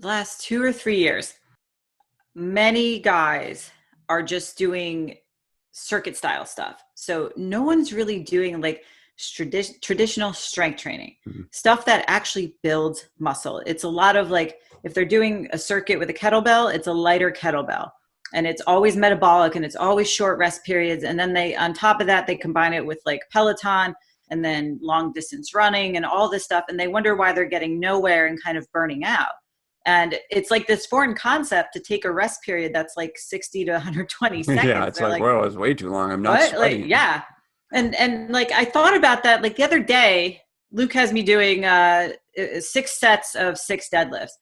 last 2 or 3 years, many guys are just doing circuit style stuff. So no one's really doing like traditional strength training, Mhm. stuff that actually builds muscle. It's a lot of like, if they're doing a circuit with a kettlebell, it's a lighter kettlebell. And it's always metabolic and it's always short rest periods. And then they, on top of that, they combine it with like Peloton and then long distance running and all this stuff. And they wonder why they're getting nowhere and kind of burning out. And it's like this foreign concept to take a rest period that's like 60 to 120 Yeah, seconds. it's They're like, like, well, it's way too long. I'm not what? Like, sweating. yeah. And like, I thought about that like the other day. Luke has me doing 6 sets of 6 deadlifts,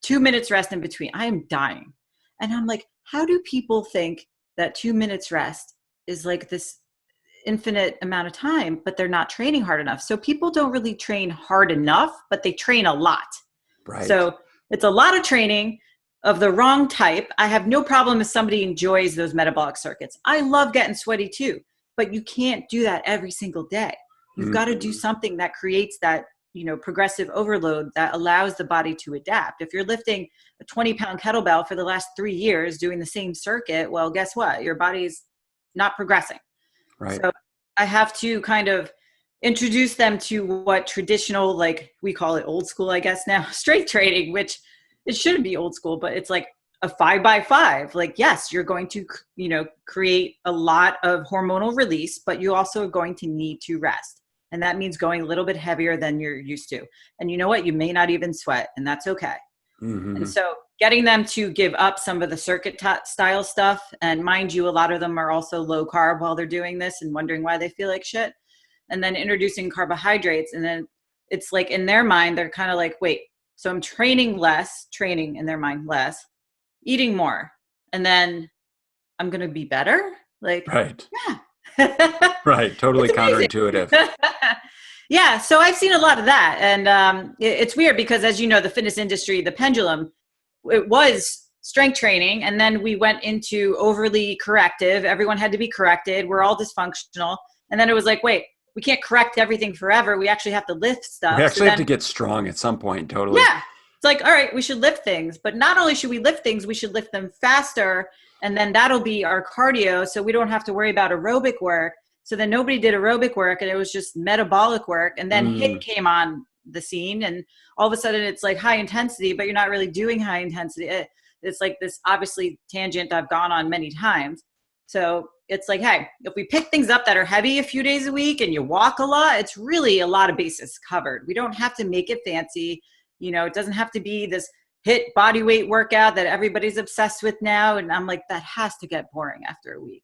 2 minutes rest in between. I am dying. And I'm like, how do people think that 2 minutes rest is like this infinite amount of time, but they're not training hard enough? So people don't really train hard enough, but they train a lot. Right. So it's a lot of training of the wrong type. I have no problem if somebody enjoys those metabolic circuits. I love getting sweaty too, but you can't do that every single day. You've got to do Mhm. something that creates that, progressive overload that allows the body to adapt. If you're lifting a 20-pound kettlebell for the last 3 years doing the same circuit, well, guess what? Your body's not progressing. Right. So I have to kind of introduce them to what traditional, like we call it old school, I guess now, strength training, which it shouldn't be old school, but it's like a 5 by 5. Like, yes, you're going to, create a lot of hormonal release, but you also are going to need to rest. And that means going a little bit heavier than you're used to. And you know what? You may not even sweat, and that's okay. And Hmm. so getting them to give up some of the circuit style stuff, and mind you, a lot of them are also low carb while they're doing this and wondering why they feel like shit. And then introducing carbohydrates. And then it's like in their mind, they're kind of like, wait, so I'm training less, training in their mind less, eating more. And then I'm going to be better. Like, Right. yeah, Right. Totally it's counterintuitive. amazing. Yeah. So I've seen a lot of that. And it's weird because, as you know, the fitness industry, the pendulum, it was strength training, and then we went into overly corrective. Everyone had to be corrected. We're all dysfunctional. And then it was like, wait, we can't correct everything forever. We actually have to lift We stuff. So actually have to then, get strong at some point. Totally. yeah, it's like, all right, we should lift things. But not only should we lift things, we should lift them faster. And then that'll be our cardio. So we don't have to worry about aerobic work. So then nobody did aerobic work and it was just metabolic work. And then HIIT Mm. came on the scene, and all of a sudden it's like high intensity, but you're not really doing high intensity. It's like this obviously tangent I've gone on many times. So it's like, hey, if we pick things up that are heavy a few days a week and you walk a lot, it's really a lot of bases covered. We don't have to make it fancy. It doesn't have to be this hit body weight workout that everybody's obsessed with now. And I'm like, that has to get boring after a week.